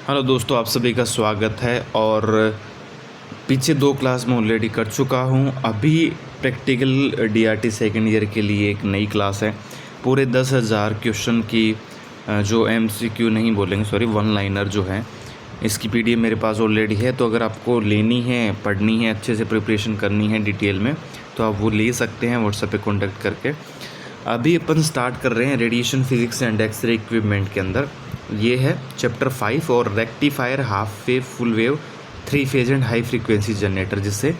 Hello दोस्तों, आप सभी का स्वागत है। और पीछे 2 क्लास मैं ऑलरेडी कर चुका हूँ। अभी प्रैक्टिकल डीआरटी सेकेंड ईयर के लिए एक नई क्लास है। पूरे 10,000 क्वेश्चन की जो एमसीक्यू नहीं बोलेंगे, सॉरी, वन लाइनर जो है, इसकी पीडीएफ मेरे पास ऑलरेडी है। तो अगर आपको लेनी है, पढ़नी है, अच्छे से प्रिपरेशन करनी है डिटेल में, तो आप वो ले सकते हैं व्हाट्सएप पे कॉन्टैक्ट करके। अभी अपन स्टार्ट कर रहे हैं radiation physics and X ray equipment के अंदर। ये है चैप्टर 5 और rectifier, half wave, full wave, 3 phase and high frequency generator, जिससे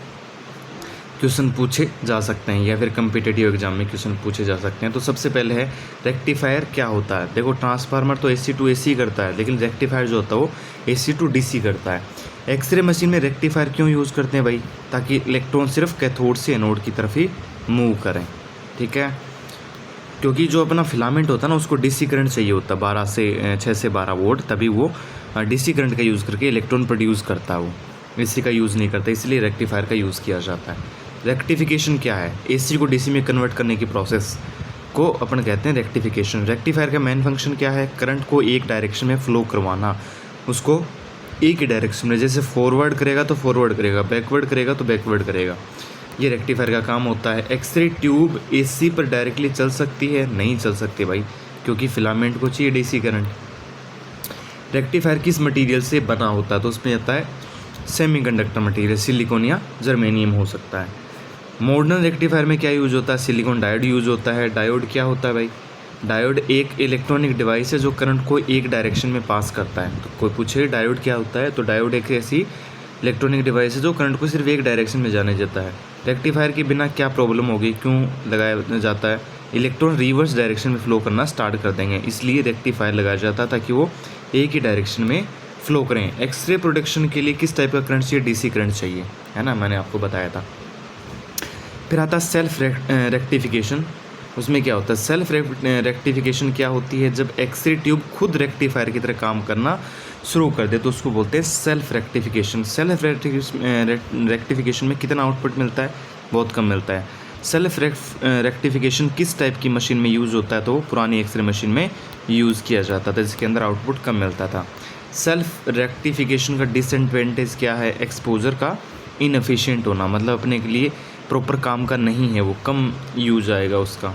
क्वेश्चन पूछे जा सकते हैं या फिर कम्पिटिटिव एग्जाम में क्वेश्चन पूछे जा सकते हैं। तो सबसे पहले है रेक्टिफायर क्या होता है। देखो, ट्रांसफार्मर तो AC टू AC करता है, लेकिन रेक्टिफायर जो होता है वो AC टू DC करता है। एक्सरे मशीन में रेक्टिफायर क्यों यूज़ करते हैं भाई? ताकि इलेक्ट्रॉन सिर्फ कैथोड से एनोड की तरफ ही मूव करें, ठीक है। क्योंकि जो अपना फिलामेंट होता है ना, उसको DC करंट चाहिए होता है 6 से 12 वोल्ट, तभी वो DC करंट का यूज़ करके इलेक्ट्रॉन प्रोड्यूस करता है। वो AC का यूज़ नहीं करता, इसलिए रेक्टिफायर का यूज़ किया जाता है। रेक्टिफिकेशन क्या है? AC को DC में कन्वर्ट करने की प्रोसेस को अपन कहते हैं रेक्टिफिकेशन। रेक्टिफायर का मेन फंक्शन क्या है? करंट को एक डायरेक्शन में फ्लो करवाना, उसको एक ही डायरेक्शन में, जैसे फॉरवर्ड करेगा तो फॉरवर्ड करेगा, बैकवर्ड करेगा तो बैकवर्ड करेगा। ये रेक्टिफायर का काम होता है। एक्सरे ट्यूब AC पर डायरेक्टली चल सकती है? नहीं चल सकती भाई, क्योंकि फिलामेंट को चाहिए DC करंट। रेक्टिफायर किस मटेरियल से बना होता है? तो उसमें आता है सेमीकंडक्टर मटेरियल, सिलिकॉन या जर्मेनियम हो सकता है। मॉडर्न रेक्टिफायर में क्या यूज होता है? सिलिकॉन डायोड यूज होता है। डायोड क्या होता है भाई? डायोड एक इलेक्ट्रॉनिक डिवाइस है जो करंट को एक डायरेक्शन में पास करता है। तो कोई पूछे डायोड क्या होता है, तो डायोड एक ऐसी इलेक्ट्रॉनिक डिवाइस है जो करंट को सिर्फ एक डायरेक्शन में जाने देता है। रेक्टिफायर के बिना क्या प्रॉब्लम होगी, क्यों लगाया जाता है? इलेक्ट्रॉन रिवर्स डायरेक्शन में फ्लो करना स्टार्ट कर देंगे, इसलिए रेक्टिफायर लगाया जाता है, ताकि वो एक ही डायरेक्शन में फ्लो करें। एक्सरे प्रोडक्शन के लिए किस टाइप का करंट चाहिए? DC करंट चाहिए, है ना, मैंने आपको बताया था। फिर आता है सेल्फ रेक्टिफिकेशन। उसमें क्या होता है? सेल्फ रेक्टिफिकेशन क्या होती है? जब एक्सरे ट्यूब खुद रेक्टिफायर की तरह काम करना शुरू कर दे, तो उसको बोलते हैं सेल्फ रेक्टिफिकेशन। सेल्फ रेक्टिफिकेशन में कितना आउटपुट मिलता है? बहुत कम मिलता है। सेल्फ रेक्टिफिकेशन किस टाइप की मशीन में यूज़ होता है? तो पुरानी एक्सरे मशीन में यूज़ किया जाता था, जिसके अंदर आउटपुट कम मिलता था। सेल्फ रेक्टिफिकेशन का डिसएडवांटेज क्या है? एक्सपोजर का इनएफिशिएंट होना, मतलब अपने के लिए प्रॉपर काम का नहीं है, वो कम यूज आएगा उसका।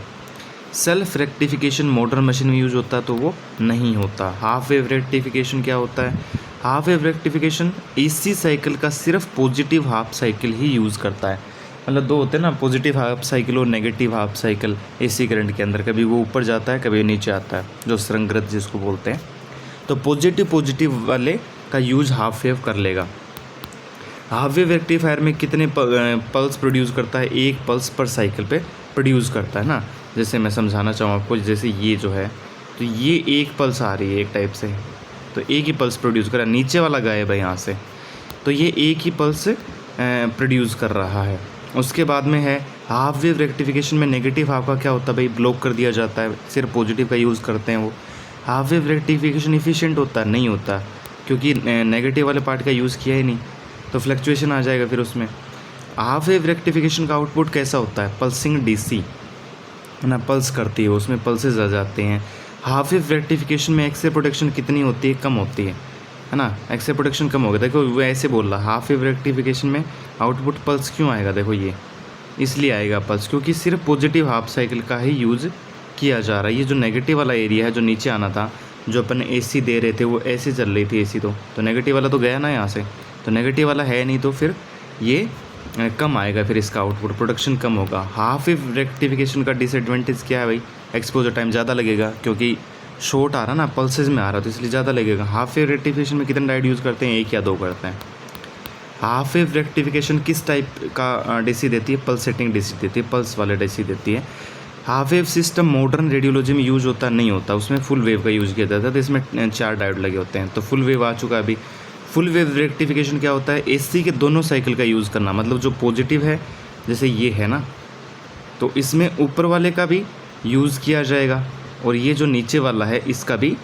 सेल्फ रेक्टिफिकेशन मॉडर्न मशीन में यूज होता है तो वो नहीं होता। हाफ वेव रेक्टिफिकेशन क्या होता है? Half wave rectification AC cycle का सिर्फ पॉजिटिव हाफ साइकिल ही यूज़ करता है। मतलब 2 होते हैं ना, पॉजिटिव हाफ साइकिल और negative half cycle AC current के अंदर। कभी वो ऊपर जाता है, कभी नीचे आता है, जो संग्रत जिसको बोलते हैं। तो पॉजिटिव वाले का यूज हाफ वेव कर लेगा। हाफ वेव रेक्टिफायर में कितने पल्स प्रोड्यूस करता है? 1 पल्स पर साइकिल पे प्रोड्यूस करता है ना। जैसे मैं समझाना चाहूँ आपको, जैसे ये जो है, तो ये 1 पल्स आ रही है एक टाइप से, तो एक ही पल्स प्रोड्यूस कर रहा है। नीचे वाला गायब है यहाँ से, तो ये एक ही पल्स प्रोड्यूस कर रहा है। उसके बाद में है हाफ वेव रेक्टिफिकेशन में नेगेटिव हाफ का क्या होता है भाई? ब्लॉक कर दिया जाता है, सिर्फ पॉजिटिव का यूज़ करते हैं वो। हाफ वेव रेक्टिफिकेशन इफिशिएंट होता है? नहीं होता, क्योंकि नेगेटिव वाले पार्ट का यूज़ किया ही नहीं, तो फ्लक्चुएशन आ जाएगा फिर उसमें। हाफ वेव रेक्टिफिकेशन का आउटपुट कैसा होता है? पल्सिंग DC, है ना, पल्स करती है, उसमें पल्सेस आ जाते हैं। हाफ वेव रेक्टिफिकेशन में एक्सरे प्रोटेक्शन कितनी होती है? कम होती है ना, एक्सरे प्रोटेक्शन कम होगा। देखो वो ऐसे बोल रहा, हाफ वेव रेक्टिफिकेशन में आउटपुट पल्स क्यों आएगा? देखो ये इसलिए आएगा पल्स, क्योंकि सिर्फ पॉजिटिव हाफ साइकिल का ही यूज़ किया जा रहा है। ये जो नेगेटिव वाला एरिया है, जो नीचे आना था, जो अपन AC दे रहे थे, वो ऐसे चल रही थी AC, तो नेगेटिव वाला तो गया ना यहाँ से, तो नेगेटिव वाला है नहीं, तो फिर ये कम आएगा, फिर इसका आउटपुट प्रोडक्शन कम होगा। हाफ वेव रेक्टिफिकेशन का डिसएडवांटेज क्या है भाई? एक्सपोजर टाइम ज़्यादा लगेगा, क्योंकि शॉर्ट आ रहा ना, पल्सेस में आ रहा, तो इसलिए ज़्यादा लगेगा। हाफ वेव रेक्टिफिकेशन में कितने डायोड यूज़ करते हैं? 1 या 2 करते हैं। हाफ वेव रेक्टिफिकेशन किस टाइप का DC देती है? पल्स सेटिंग DC देती है, पल्स वाले DC देती है। Half wave system modern radiology में यूज होता नहीं होता, उसमें फुल वेव का यूज़ किया जाता है, तो इसमें 4 डायोड लगे होते हैं, तो फुल वेव आ चुका है अभी। फुल वेव रेक्टिफिकेशन क्या होता है? AC के दोनों साइकिल का यूज़ करना, मतलब जो पॉजिटिव है, जैसे ये है ना, तो इसमें ऊपर वाले का भी यूज़ किया जाएगा, और ये जो नीचे वाला है इसका भी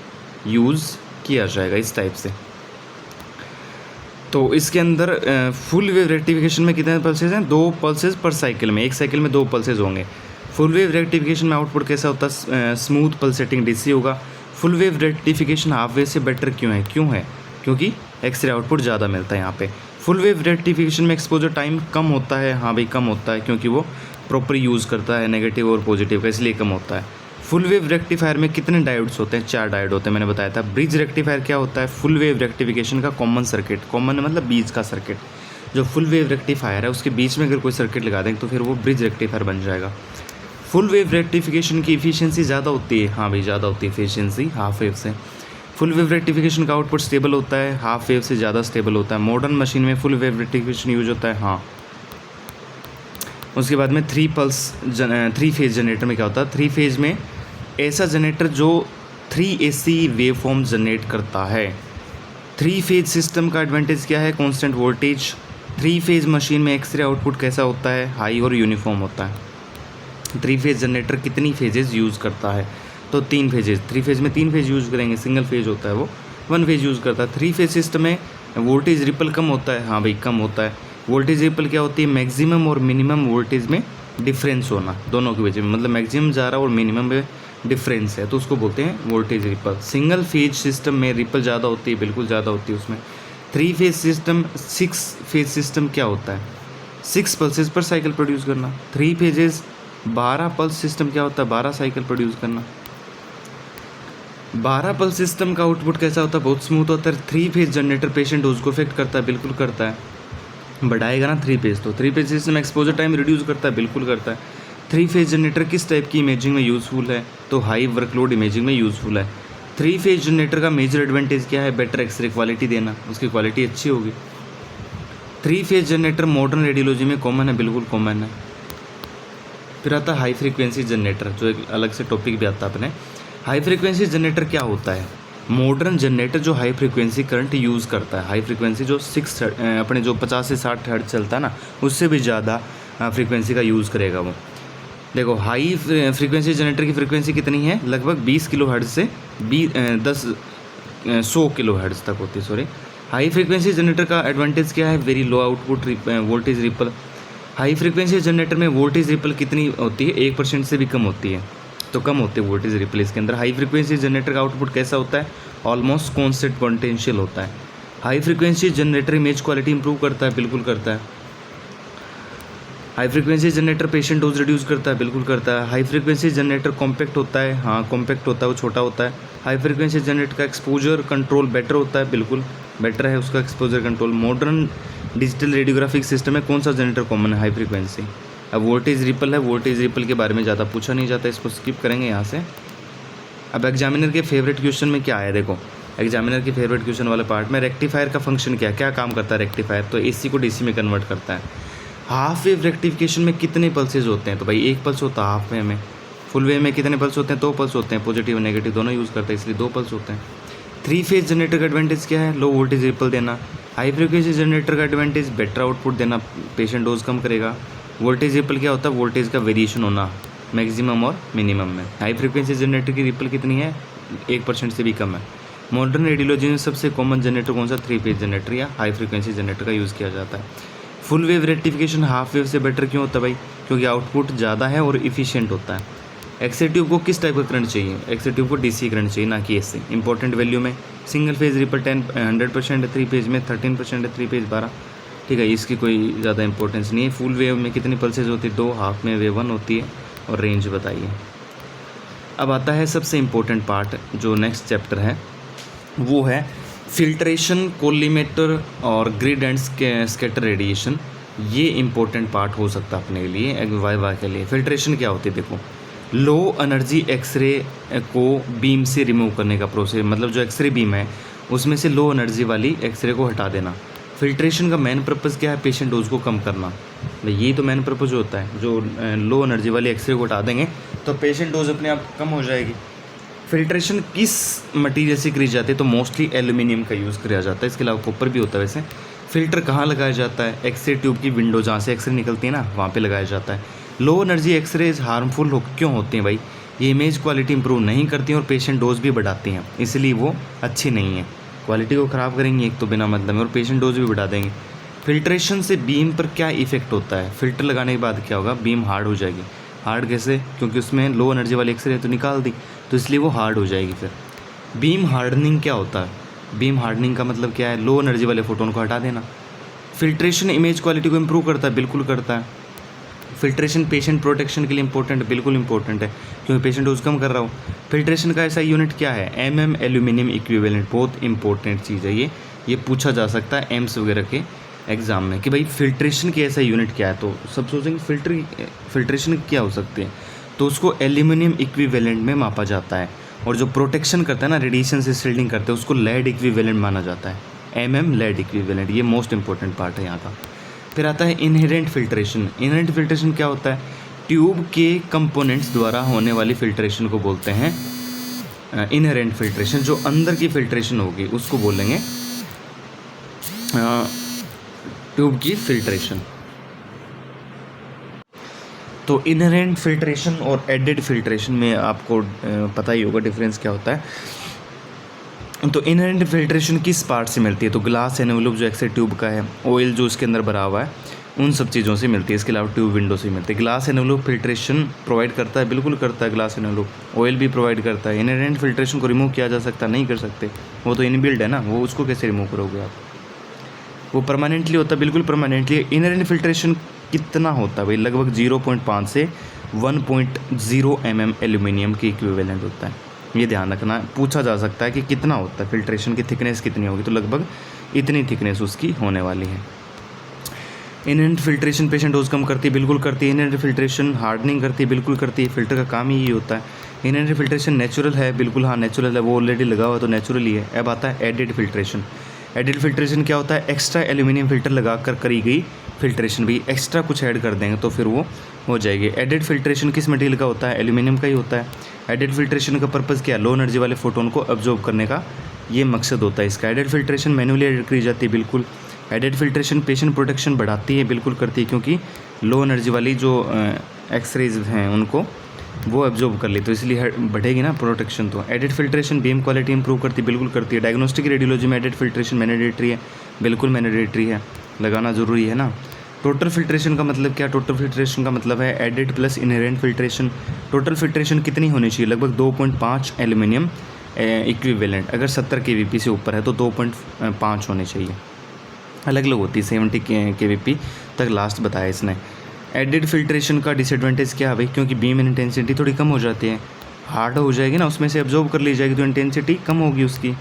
यूज़ किया जाएगा, इस टाइप से। तो इसके अंदर फुल वेव रेक्टिफिकेशन में कितने पल्सेज हैं? 2 पल्सेज पर साइकिल में, एक साइकिल में 2 पल्सेज होंगे। फुल वेव रेक्टिफिकेशन में आउटपुट कैसा होता है? स्मूथ पल्सेटिंग DC होगा। Full wave rectification half wave से बेटर क्यों है? क्योंकि एक्सरे आउटपुट ज़्यादा मिलता है यहाँ पे। फुल वेव रेक्टिफिकेशन में एक्सपोजर टाइम कम होता है, हाँ भाई कम होता है, क्योंकि वो प्रॉपर यूज़ करता है नेगेटिव और पॉजिटिव का, इसलिए कम होता है। फुल वेव रेक्टिफायर में कितने डायोड्स होते हैं? 4 डायोड होते हैं, मैंने बताया था। ब्रिज रेक्टिफायर क्या होता है? फुल वेव रेक्टिफिकेशन का कॉमन सर्किट, कॉमन मतलब बीच का सर्किट। जो फुल वेव रेक्टिफायर है उसके बीच में अगर कोई सर्किट लगा दें तो फिर वो ब्रिज रेक्टिफायर बन जाएगा। फुल वेव रेक्टिफिकेशन की इफिशियंसी ज़्यादा होती है, हाँ भाई ज़्यादा होती है इफिशियंसी हाफ वेव से। फुल वेव रेक्टिफिकेशन का आउटपुट स्टेबल होता है, हाफ वेव से ज़्यादा स्टेबल होता है। मॉडर्न मशीन में फुल वेव रेक्टिफिकेशन यूज होता है, हाँ। उसके बाद में 3 फेज जनरेटर में क्या होता है? 3 फेज में ऐसा जनरेटर जो 3 AC वेव फॉर्म जनरेट करता है। 3 फेज सिस्टम का एडवांटेज क्या है? Constant voltage. 3 फेज मशीन में एक्सरे आउटपुट कैसा होता है? हाई और यूनिफॉर्म होता है। 3 फेज जनरेटर कितनी फेजेस यूज़ करता है? तो 3 फेजेस। 3 फेज में 3 फेज यूज़ करेंगे, सिंगल फेज होता है वो 1 फेज यूज़ करता है। 3 फेज सिस्टम में वोल्टेज रिपल कम होता है, हाँ भाई कम होता है। वोल्टेज रिपल क्या होती है? मैक्सिमम और मिनिमम वोल्टेज में डिफरेंस होना, दोनों के बीच में, मतलब मैक्सिमम जा रहा है और मिनिमम में डिफरेंस है, तो उसको बोलते हैं voltage ripple. Single phase system में रिपल ज़्यादा होती है, बिल्कुल ज़्यादा होती है उसमें। 3 फेज सिस्टम, 6 फेज सिस्टम क्या होता है? 6 पल्सेस पर साइकिल प्रोड्यूस करना। 3 फेजेस 12 पल्स सिस्टम क्या होता है? 12 साइकिल प्रोड्यूस करना। 12 पल्स सिस्टम का आउटपुट कैसा होता है? बहुत स्मूथ होता है। 3 फेज जनरेटर पेशेंट डोज को इफेक्ट करता है, बिल्कुल करता है, बढ़ाएगा ना 3 फेज। तो 3 phase system exposure time reduce करता है, बिल्कुल करता है। 3 फेज जनरेटर किस टाइप की इमेजिंग में यूज़फुल है? तो हाई वर्कलोड इमेजिंग में यूज़फुल है। 3 फेज जनरेटर का मेजर एडवांटेज क्या है? बेटर एक्सरे क्वालिटी देना, उसकी क्वालिटी अच्छी होगी। 3 फेज जनरेटर मॉडर्न रेडियोलॉजी में कॉमन है, बिल्कुल कॉमन है। फिर आता है हाई फ्रीक्वेंसी जनरेटर, जो एक अलग से टॉपिक भी आता है अपने। हाई फ्रीक्वेंसी जनरेटर क्या होता है? मॉडर्न जनरेटर जो हाई फ्रीक्वेंसी करंट यूज़ करता है, हाई फ्रीक्वेंसी जो 6 अपने जो 50 से 60 हर्ट्ज चलता है ना, उससे भी ज़्यादा फ्रीक्वेंसी का यूज़ करेगा वो। देखो हाई फ्रीक्वेंसी जनरेटर की फ्रीक्वेंसी कितनी है? लगभग 20 किलो हर्ट्ज से 100 किलो हर्ट्ज तक होती है, सॉरी। हाई फ्रीक्वेंसी जनरेटर का एडवांटेज क्या है? Very low output voltage ripple. High frequency generator में वोल्टेज रिपल कितनी होती है? 1% से भी कम होती है, तो कम होती है वोल्टेज रिपल इसके अंदर। हाई फ्रीक्वेंसी जनरेटर का आउटपुट कैसा होता है? ऑलमोस्ट कॉन्स्टेंट पोटेंशियल होता है। High frequency generator image quality improve करता है, बिल्कुल करता है। High frequency generator patient dose reduce करता है, बिल्कुल करता है। हाई फ्रीक्वेंसी जनरेटर कॉम्पैक्ट होता है, हाँ कॉम्पैक्ट होता है, वो छोटा होता है। हाई फ्रीक्वेंसी जनरेटर का एक्सपोजर कंट्रोल बेटर होता है, बिल्कुल बेटर है उसका exposure control. Modern digital radiographic system में कौन सा जनरेटर कॉमन है? High frequency. अब वोल्टेज रिपल है, वोल्टेज रिपल के बारे में ज़्यादा पूछा नहीं जाता, इसको स्किप करेंगे यहाँ से। अब एग्जामिनर के फेवरेट क्वेश्चन में क्या आया? देखो एग्जामिनर के फेवरेट क्वेश्चन वाले पार्ट में रेक्टिफायर का फंक्शन क्या काम करता है रेक्टिफायर? तो AC को DC में कन्वर्ट करता है। हाफ वेव रेक्टिफिकेशन में कितने पल्सेज होते हैं? तो भाई 1 पल्स होता है हाफ वेव में। फुल वेव में कितने पल्स होते हैं? 2 पल्स होते हैं, पॉजिटिव नेगेटिव दोनों यूज़ करते हैं, इसलिए 2 पल्स होते हैं। 3 फेज जनरेटर का एडवांटेज क्या है? लो वोल्टेज रिपल देना। हाई फ्रीक्वेंसी जनरेटर का एडवांटेज बेटर आउटपुट देना, पेशेंट डोज कम करेगा। वोल्टेज रिपल क्या होता है? वोल्टेज का वेरिएशन होना मैक्सिमम और मिनिमम में। हाई फ्रीक्वेंसी जनरेटर की रिपल कितनी है? 1% से भी कम है। मॉडर्न रेडियोलॉजी में सबसे कॉमन जनरेटर कौन सा? 3 फेज जनरेटर या हाई फ्रीक्वेंसी जनरेटर का यूज़ किया जाता है। Full wave rectification half wave से बेटर क्यों होता है भाई? क्योंकि आउटपुट ज़्यादा है और इफिशिएंट होता है। एक्सरे ट्यूब को किस टाइप का करंट चाहिए? एक्सरे ट्यूब को DC करंट चाहिए, ना कि AC। इंपॉर्टेंट वैल्यू में सिंगल फेज रिपल 100% है, 3 फेज में 13% है, 3 फेज 12, ठीक है, इसकी कोई ज़्यादा इंपॉर्टेंस नहीं है। फुल वेव में कितनी पल्सेज होती है? 2, हाफ में वेव 1 होती है, और रेंज बताइए। अब आता है सबसे इम्पोर्टेंट पार्ट, जो नेक्स्ट चैप्टर है वो है फिल्ट्रेशन, कोलिमेटर और ग्रिड एंड स्कैटर रेडिएशन। ये इंपॉर्टेंट पार्ट हो सकता है अपने लिए, वाइवा के लिए। फिल्ट्रेशन क्या होती है? देखो लो एनर्जी एक्सरे को बीम से रिमूव करने का प्रोसेस, मतलब जो एक्सरे बीम है उसमें से लो एनर्जी वाली एक्सरे को हटा देना। फिल्ट्रेशन का मेन पर्पज़ क्या है? पेशेंट डोज को कम करना, यही तो मेन पर्पज़ होता है। जो लो एनर्जी वाली एक्सरे को हटा देंगे तो पेशेंट डोज अपने आप कम हो जाएगी। फिल्ट्रेशन किस मटेरियल से करी जाती है? तो मोस्टली एल्यूमिनियम का यूज़ किया जाता है, इसके अलावा कॉपर भी होता है। वैसे फ़िल्टर कहाँ लगाया जाता है? एक्सरे ट्यूब की विंडो जहाँ से एक्सरे निकलती है ना, वहाँ पे लगाया जाता है। लो एनर्जी एक्सरेज हार्मफुल क्यों होती हैं भाई? ये इमेज क्वालिटी इंप्रूव नहीं करती हैं और पेशेंट डोज भी बढ़ाती हैं, इसलिए वो अच्छी नहीं है। क्वालिटी को ख़राब करेंगे एक तो बिना मतलब में, और पेशेंट डोज भी बढ़ा देंगे। फिल्ट्रेशन से बीम पर क्या इफेक्ट होता है? फ़िल्टर लगाने के बाद क्या होगा? बीम हार्ड हो जाएगी। हार्ड कैसे? क्योंकि उसमें लो एनर्जी वाली एक्सरे तो निकाल दी, तो इसलिए वो हार्ड हो जाएगी। फिर बीम हार्डनिंग क्या होता है? बीम हार्डनिंग का मतलब क्या है, लो एनर्जी वाले फोटोन को हटा देना। फिल्ट्रेशन इमेज क्वालिटी को इम्प्रूव करता है, बिल्कुल करता है। फिल्ट्रेशन पेशेंट प्रोटेक्शन के लिए इंपॉर्टेंट है, बिल्कुल इंपॉर्टेंट है, क्योंकि पेशेंट डोज कम कर रहा हो। फिल्ट्रेशन का ऐसा यूनिट क्या है, एल्यूमिनियम इक्विवेलेंट, बहुत इंपॉर्टेंट चीज़ है ये पूछा जा सकता है एम्स वगैरह के एग्ज़ाम में कि भाई फिल्ट्रेशन की ऐसा यूनिट क्या है। तो सब सोचेंगे फिल्ट्रेशन क्या हो सकती है, तो उसको एल्यूमिनियम इक्विवेलेंट में मापा जाता है। और जो प्रोटेक्शन करता है ना, रेडिएशन से शील्डिंग करते हैं, उसको लेड इक्विवेलेंट माना जाता है, लेड इक्विवेलेंट। ये मोस्ट इंपॉर्टेंट पार्ट है यहाँ का। फिर आता है इनहेरेंट फिल्ट्रेशन। इनहेरेंट फिल्ट्रेशन क्या होता है, ट्यूब के कंपोनेंट्स द्वारा होने वाली फिल्ट्रेशन को बोलते हैं इनहेरेंट फिल्ट्रेशन। जो अंदर की फिल्ट्रेशन होगी उसको बोलेंगे ट्यूब की फिल्ट्रेशन। तो इनहेरेंट फिल्ट्रेशन और एडेड फिल्ट्रेशन में आपको पता ही होगा डिफरेंस क्या होता है। तो इनहेरेंट फिल्ट्रेशन किस पार्ट से मिलती है, तो ग्लास एनवेलप जो एक्से ट्यूब का है, ऑयल जो उसके अंदर भरा हुआ है, उन सब चीज़ों से मिलती है। इसके अलावा ट्यूब विंडो से मिलती है। ग्लास एनवेलप फिल्ट्रेशन प्रोवाइड करता है, बिल्कुल करता है ग्लास एनवेलप। ऑयल भी प्रोवाइड करता है। इनहेरेंट फिल्ट्रेशन को रिमूव किया जा सकता, नहीं कर सकते, वो तो इनबिल्ड है ना, वो उसको कैसे रिमूव करोगे आप, वो परमानेंटली होता है, बिल्कुल परमानेंटली। इनहेरेंट फिल्ट्रेशन कितना होता है भाई, लगभग 0.5 से 1.0 mm एल्यूमिनियम की इक्विवेलेंट होता है। ये ध्यान रखना, पूछा जा सकता है कि कितना होता है, फिल्ट्रेशन की थिकनेस कितनी होगी, तो लगभग इतनी थिकनेस उसकी होने वाली है। इनहेरेंट फिल्ट्रेशन पेशेंट डोज कम करती है, बिल्कुल करती है। इनहेरेंट फिल्ट्रेशन हार्डनिंग करती है, बिल्कुल करती है। फिल्टर का काम ही यही होता है। इनहेरेंट फिल्ट्रेशन नेचुरल है, बिल्कुल हाँ नेचुरल है, वो ऑलरेडी लगा हुआ तो नेचुरल ही है। अब आता है एडेड फिल्ट्रेशन। एडेड फिल्ट्रेशन क्या होता है, एक्स्ट्रा एल्यूमिनियम फिल्टर लगा कर करी गई फिल्ट्रेशन, भी एक्स्ट्रा कुछ ऐड कर देंगे तो फिर वो हो जाएगी। एडेड फिल्ट्रेशन किस मटेरियल का होता है, एल्यूमिनियम का ही होता है। एडेड फिल्ट्रेशन का पर्पज़ क्या है, लो एनर्जी वाले फोटोन को अब्जॉर्ब करने का ये मकसद होता है इसका। एडेड फिल्ट्रेशन मैन्युअली एडेड करी जाती है, बिल्कुल। एडेड फिल्ट्रेशन पेशेंट प्रोटेक्शन बढ़ाती है, बिल्कुल करती है, क्योंकि लो एनर्जी वाली जो एक्सरेज हैं उनको वो एब्जॉर्ब कर ली, तो इसलिए बढ़ेगी ना प्रोटेक्शन। तो added filtration beam quality improve करती है, बिल्कुल करती है। डायग्नोस्टिक रेडियोलॉजी में एडेड फिल्ट्रेशन मैंडेटरी है, बिल्कुल मैंडेटरी है, लगाना ज़रूरी है ना। टोटल फिल्ट्रेशन का मतलब क्या, टोटल फिल्ट्रेशन का मतलब है added plus inherent filtration. Total filtration कितनी होनी चाहिए, लगभग 2.5 एल्यूमिनियम इक्विवेलेंट। अगर 70 kVp से ऊपर है तो 2.5 होने चाहिए। अलग अलग होती है, 70 kVp तक लास्ट बताया इसने। एडेड फिल्ट्रेशन का डिसएडवांटेज क्या है भाई, क्योंकि बीम इंटेंसिटी थोड़ी कम हो जाती है, हार्ड हो जाएगी ना, उसमें से एब्जॉर्ब कर ली जाएगी तो इंटेंसिटी कम होगी उसकी।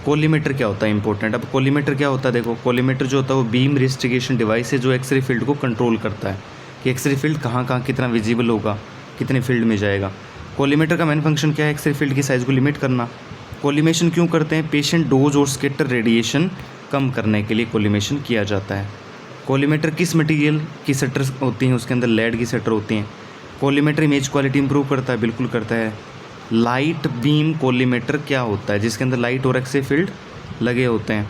कोलीमीटर क्या होता है इंपॉर्टेंट। अब कोलीमीटर क्या होता है, देखो कोलीमीटर जो होता है वो बीम रेस्ट्रिगेशन डिवाइस है जो एक्सरे फील्ड को कंट्रोल करता है कि एक्सरे फील्ड कहाँ कहाँ कितना विजिबल होगा, कितने फील्ड में जाएगा। कोलीमीटर का मेन फंक्शन क्या है, एक्सरे फील्ड की साइज़ को लिमिट करना। कोलिमेशन क्यों करते हैं, पेशेंट डोज और स्कैटर रेडिएशन कम करने के लिए कोलिमेशन किया जाता है। कोलीमीटर किस मटेरियल की शटर होती हैं, उसके अंदर लेड की शटर होती हैं। कोलीमीटर इमेज क्वालिटी इंप्रूव करता है, बिल्कुल करता है। लाइट बीम कोलीमीटर क्या होता है, जिसके अंदर लाइट और एक्से फील्ड लगे होते हैं।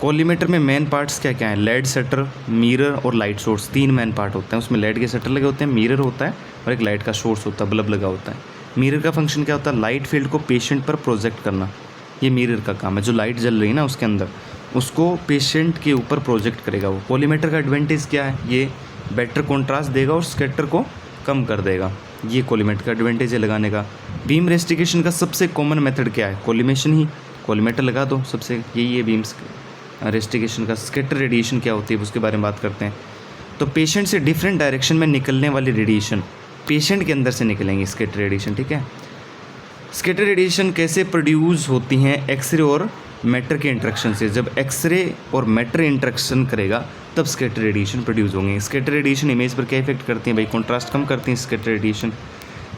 कोलीमीटर में मेन पार्ट्स क्या क्या हैं, लेड शटर, मिरर और लाइट सोर्स, 3 मेन पार्ट होते हैं। उसमें लेड के शटर लगे होते हैं, मिरर होता है और एक लाइट का सोर्स होता है, बल्ब लगा होता है। मिरर का फंक्शन क्या होता है, लाइट फील्ड को पेशेंट पर प्रोजेक्ट करना, ये मिरर का काम है। जो लाइट जल रही है ना उसके अंदर, उसको पेशेंट के ऊपर प्रोजेक्ट करेगा वो। कोलीमीटर का एडवांटेज क्या है, ये बेटर कॉन्ट्रास्ट देगा और स्कैटर को कम कर देगा, ये कोलीमीटर का एडवांटेज है लगाने का। बीम रेस्ट्रिगेशन का सबसे कॉमन मेथड क्या है, कोलिमेशन ही, कोलीमीटर लगा दो, सबसे यही है बीम्स रेस्ट्रिगेशन का। स्कैटर रेडिएशन क्या होती है उसके बारे में बात करते हैं। तो पेशेंट से डिफरेंट डायरेक्शन में निकलने वाली रेडिएशन पेशेंट के अंदर से निकलेंगी, स्कैटर रेडिएशन, ठीक है। स्कैटर रेडिएशन कैसे प्रोड्यूस होती हैं, एक्सरे और मैटर के इंट्रैक्शन से। जब एक्सरे और मैटर इंट्रैक्शन करेगा तब स्कैटर रेडिएशन प्रोड्यूस होंगे। स्कैटर रेडिएशन इमेज पर क्या इफेक्ट करती हैं भाई, कॉन्ट्रास्ट कम करती हैं scatter radiation.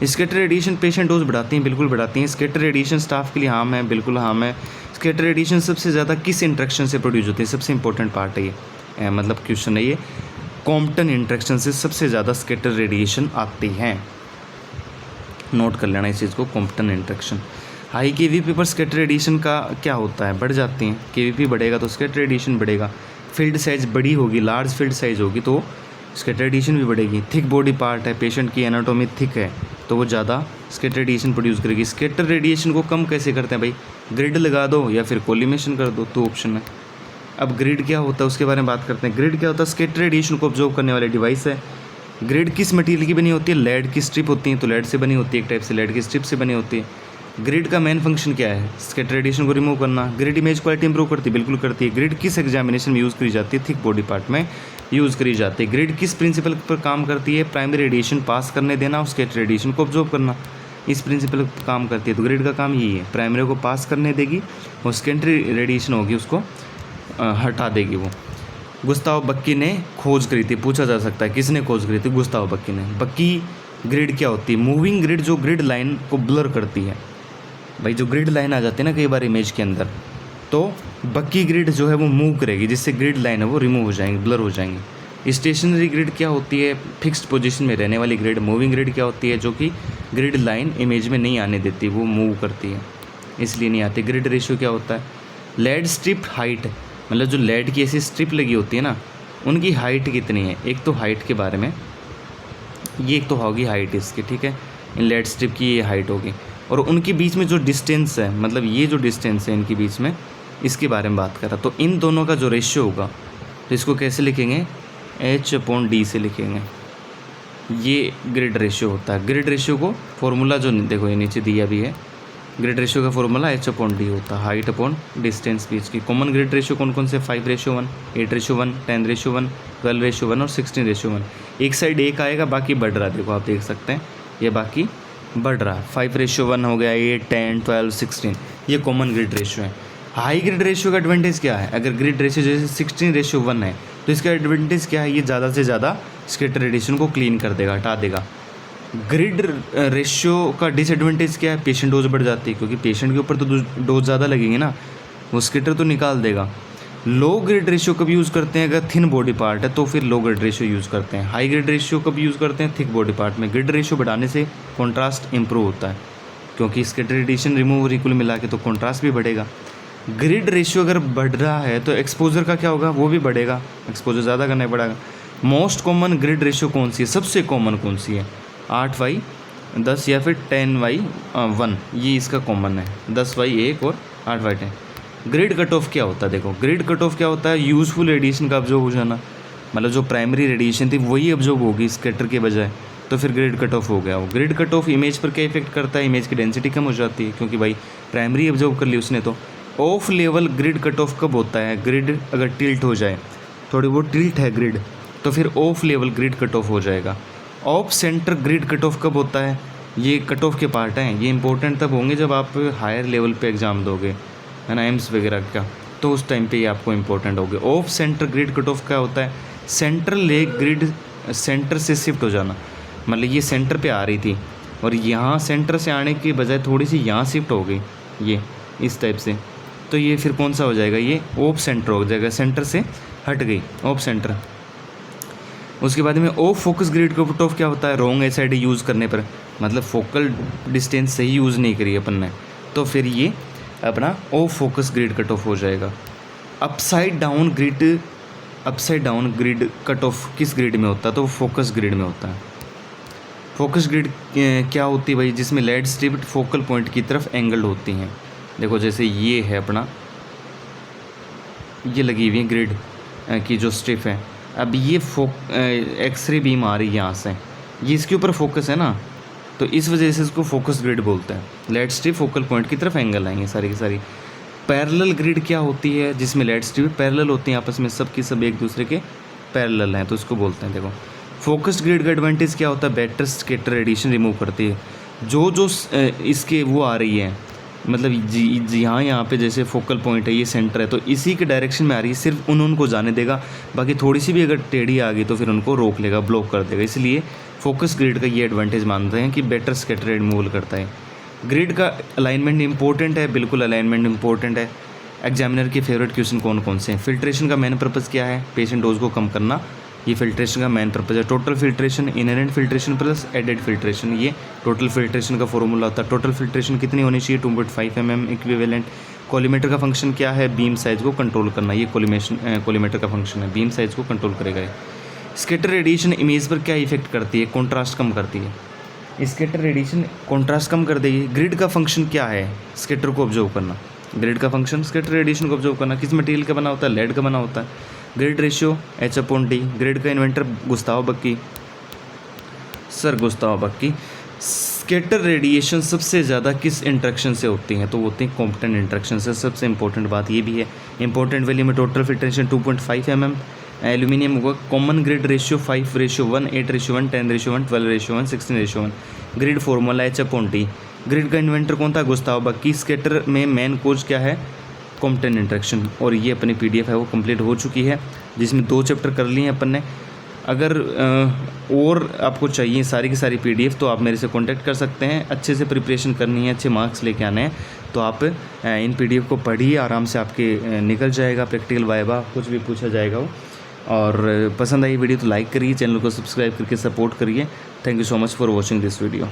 Scatter radiation patient dose बढ़ाती हैं, बिल्कुल बढ़ाती हैं। स्कैटर रेडिएशन स्टाफ के लिए हार्म है, बिल्कुल हार्म है। स्कैटर रेडिएशन सबसे ज़्यादा किस इंट्रैक्शन से प्रोड्यूस होती है, सबसे इंपॉर्टेंट पार्ट है ये, मतलब क्वेश्चन है ये। कॉम्पटन इंट्रैक्शन से सबसे ज़्यादा स्कैटर रेडिएशन आती हैं, नोट कर लेना इस चीज़ को, कॉम्पटन इंट्रैक्शन। हाई केवीपी पर स्कैटर रेडिएशन का क्या होता है, बढ़ जाती हैं। केवीपी बढ़ेगा तो स्कैटर रेडिएशन बढ़ेगा। फील्ड साइज बड़ी होगी, लार्ज फील्ड साइज होगी तो स्कैटर रेडिएशन भी बढ़ेगी। थिक बॉडी पार्ट है, पेशेंट की एनाटॉमी थिक है तो वो ज़्यादा स्कैटर रेडिएशन प्रोड्यूस करेगी। स्कैटर रेडिएशन को कम कैसे करते हैं भाई, ग्रिड लगा दो या फिर कोलिमेशन कर दो, तो ऑप्शन है। अब ग्रिड क्या होता है उसके बारे में बात करते हैं। ग्रिड क्या होता है, स्कैटर रेडिएशन को ऑब्जर्व करने वाले डिवाइस है। ग्रिड किस मटेरियल की बनी होती है, लेड की स्ट्रिप होती है, तो लेड से बनी होती है, एक टाइप से लेड की स्ट्रिप से बनी होती है। ग्रिड का मेन फंक्शन क्या है? स्कैटर रेडिएशन को रिमूव करना। ग्रिड इमेज क्वालिटी इंप्रूव करती है, बिल्कुल करती है। ग्रिड किस एग्जामिनेशन में यूज़ करी जाती है? थिक बॉडी पार्ट में यूज़ करी जाती है। ग्रिड किस प्रिंसिपल पर काम करती है? प्राइमरी रेडिएशन पास करने देना और स्कैटर रेडिएशन को ऑब्जॉर्व करना, इस प्रिंसिपल पर काम करती है। तो ग्रिड का काम यही है, प्राइमरी को पास करने देगी और सेकेंडरी रेडिएशन होगी उसको हटा देगी वो। गुस्ताव बक्की ने खोज करी थी, पूछा जा सकता है किसने खोज करी थी? गुस्ताव बक्की ने। बक्की ग्रिड क्या होती है? मूविंग ग्रिड, जो ग्रिड लाइन को ब्लर करती है। भाई जो ग्रिड लाइन आ जाती है ना कई बार इमेज के अंदर, तो बक्की ग्रिड जो है वो मूव करेगी, जिससे ग्रिड लाइन है वो रिमूव हो जाएंगी, ब्लर हो जाएंगी। स्टेशनरी ग्रिड क्या होती है? फिक्स्ड पोजीशन में रहने वाली ग्रिड। मूविंग ग्रिड क्या होती है? जो कि ग्रिड लाइन इमेज में नहीं आने देती, वो मूव करती है, इसलिए नहीं आती। ग्रिड रेशियो क्या होता है? लेड स्ट्रिप हाइट, मतलब जो लेड की ऐसी स्ट्रिप लगी होती है ना, उनकी हाइट कितनी है? एक तो हाइट के बारे में, ये एक तो होगी हाइट इसकी, ठीक है, इन लेड स्ट्रिप की ये हाइट होगी, और उनके बीच में जो डिस्टेंस है, मतलब ये जो डिस्टेंस है इनके बीच में, इसके बारे में बात कर रहा। तो इन दोनों का जो रेशियो होगा, तो इसको कैसे लिखेंगे? H/D से लिखेंगे। ये ग्रिड रेशियो होता है। ग्रिड रेशियो को फॉर्मूला जो देखो ये नीचे दिया भी है, ग्रिड रेशियो का फॉर्मूला H/D होता है, हाइट अपॉन डिस्टेंस बीच की। कॉमन ग्रिड रेशियो कौन कौन से? 5:1, 8:1, 10:1, 12:1 और 16:1। एक साइड एक आएगा, बाकी बढ़ रहा है, देखो आप देख सकते हैं ये बाकी बढ़ रहा है। 5:1 हो गया, 8, 10, 12, 16, ये कॉमन ग्रिड रेशियो है। हाई ग्रिड रेशियो का एडवांटेज क्या है? अगर ग्रिड रेशियो जैसे 16:1 है, तो इसका एडवांटेज क्या है? ये ज़्यादा से ज़्यादा स्कैटर रेडिएशन को क्लीन कर देगा, हटा देगा। ग्रिड रेशियो का डिसएडवांटेज क्या है? पेशेंट डोज बढ़ जाती है, क्योंकि पेशेंट के ऊपर तो डोज ज़्यादा लगेंगे ना, वो स्कैटर तो निकाल देगा। लो ग्रिड रेशियो कब यूज़ करते हैं? अगर थिन बॉडी पार्ट है तो फिर लो ग्रिड रेशियो यूज़ करते हैं। हाई ग्रिड रेशियो कब यूज़ करते हैं? थिक बॉडी पार्ट में। ग्रिड रेशियो बढ़ाने से कॉन्ट्रास्ट इंप्रूव होता है, क्योंकि स्कैटर रेडिएशन रिमूव और इक्वल मिला के तो कॉन्ट्रास्ट भी बढ़ेगा। ग्रिड रेशियो अगर बढ़ रहा है तो एक्सपोजर का क्या होगा? वो भी बढ़ेगा, एक्सपोजर ज़्यादा करना पड़ेगा। मोस्ट कॉमन ग्रिड रेशियो कौन सी है? सबसे कॉमन कौन सी है? 8/10 या फिर 10/1, ये इसका कॉमन है। 10/1 और 8/10। ग्रिड कट ऑफ क्या होता है? देखो ग्रिड कट ऑफ क्या होता है? यूज़फुल रेडिएशन का ऑब्जॉर्व हो जाना, मतलब जो प्राइमरी रेडिएशन थी वही ऑब्जॉर्व होगी स्कैटर के बजाय, तो फिर ग्रिड कट ऑफ हो गया वो। ग्रिड कट ऑफ इमेज पर क्या इफेक्ट करता है? इमेज की डेंसिटी कम हो जाती है, क्योंकि भाई प्राइमरी ऑब्जॉर्व कर ली उसने। तो of level grid cut off कब होता है? ग्रिड अगर टिल्ट हो जाए, थोड़ी बहुत टिल्ट है ग्रिड, तो फिर of level grid cut off हो जाएगा। Of centre grid cut off कब होता है? ये कट ऑफ के पार्ट हैं, ये इंपॉर्टेंट तब होंगे जब आप हायर लेवल पे एग्ज़ाम दोगे, है ना, एम्स वगैरह का, तो उस टाइम पे ये आपको इंपॉर्टेंट होगे। Of centre grid cut off क्या होता है? सेंट्रल लेग ग्रिड सेंटर से शिफ्ट हो जाना, मतलब ये सेंटर पे आ रही थी और यहाँ सेंटर से आने के बजाय थोड़ी सी यहाँ शिफ्ट हो गई, ये इस टाइप से, तो ये फिर कौन सा हो जाएगा? ये ऑफ सेंटर हो जाएगा, सेंटर से हट गई, ऑफ सेंटर। उसके बाद में of focus grid cut off क्या होता है? रॉन्ग एसआईडी यूज़ करने पर, मतलब फोकल डिस्टेंस सही यूज़ नहीं करी अपन ने, तो फिर ये अपना of focus grid cut off हो जाएगा। Upside down grid cut off किस ग्रिड में होता है? तो फोकस ग्रिड में होता है। फोकस ग्रिड क्या होती है भाई? जिसमें लेड स्ट्रिप फोकल पॉइंट की तरफ एंगल्ड होती हैं। देखो जैसे ये है अपना, ये लगी हुई है ग्रिड की जो स्ट्रिप है, अब ये एक्सरे बीम आ रही है यहाँ से, ये इसके ऊपर फोकस है ना, तो इस वजह से इसको फोकस ग्रिड बोलते हैं। लेड स्ट्रिप फोकल पॉइंट की तरफ एंगल आएंगे सारी की सारी। पैरेलल ग्रिड क्या होती है? जिसमें लेड स्ट्रिप पैरेलल होती हैं आपस में, सब की सब एक दूसरे के पैरेलल हैं, तो इसको बोलते हैं। देखो फोकस्ड ग्रिड का एडवांटेज क्या होता है? बेटर स्कैटर रेडिएशन रिमूव करती है। जो इसके वो आ रही है, मतलब यहाँ पे जैसे फोकल पॉइंट है, ये सेंटर है, तो इसी के डायरेक्शन में आ रही है, सिर्फ उनको जाने देगा, बाकी थोड़ी सी भी अगर टेढ़ी आ गई तो फिर उनको रोक लेगा, ब्लॉक कर देगा। इसलिए फोकस ग्रिड का ये एडवांटेज मानते हैं कि बेटर स्कैटर रिमूवल करता है। ग्रिड का अलाइनमेंट इंपॉर्टेंट है, बिल्कुल अलाइनमेंट इंपॉर्टेंट है। एग्जामिनर के फेवरेट क्वेश्चन कौन कौन से हैं? फिल्ट्रेशन का मेन पर्पज़ क्या है? पेशेंट डोज को कम करना, ये फिल्ट्रेशन का मेन पर्पज़ है। Total filtration, inherent filtration plus added filtration, ये टोटल फिल्ट्रेशन का फॉर्मूला होता है। टोटल फिल्ट्रेशन कितनी होनी चाहिए? 2.5 mm इक्विवेलेंट। कोलीमेटर का फंक्शन क्या है? बीम साइज़ को कंट्रोल करना, ये कोलीमेटर का फंक्शन है, बीम साइज़ को कंट्रोल करेगा। स्कैटर रेडिएशन इमेज पर क्या इफेक्ट करती है? कॉन्ट्रास्ट कम करती है। स्कैटर रेडिएशन कॉन्ट्रास्ट कम कर देगी। ग्रिड का फंक्शन क्या है? स्कैटर को ऑब्जर्व करना। ग्रिड का फंक्शन स्कैटर रेडिएशन को ऑब्जर्व करना। किस मटेरियल का बना होता है? लेड का बना होता है। Grid ratio H/D। ग्रिड का इन्वेंटर गुस्ताव बक्की, सर गुस्ताव बक्की। स्कैटर रेडिएशन सबसे ज़्यादा किस इंट्रैक्शन से होती हैं? तो होती हैं कॉम्पटेंट इंट्रैक्शन से। सबसे इंपॉर्टेंट बात ये भी है, इंपॉर्टेंट वैल्यू में total filtration 2.5 mm, aluminium होगा common grid ratio 5:1, 8:1, 10:1, 12:1, 16:1। Grid formula H/T। Grid का इन्वेंटर कौन था? Gustav Bucky. स्कैटर में मेन कोज क्या है? Compton interaction. और ये अपनी PDF है वो कंप्लीट हो चुकी है, जिसमें 2 चैप्टर कर लिए हैं अपन ने। अगर और आपको चाहिए सारी की सारी PDF तो आप मेरे से कांटेक्ट कर सकते हैं। अच्छे से प्रिपरेशन करनी है, अच्छे मार्क्स लेके आने हैं, तो आप इन PDF को पढ़िए, आराम से आपके निकल जाएगा प्रैक्टिकल वाइवा, कुछ भी पूछा जाएगा वो। और पसंद आई वीडियो तो लाइक करिए, चैनल को सब्सक्राइब करके सपोर्ट करिए। Thank you so much for watching this video.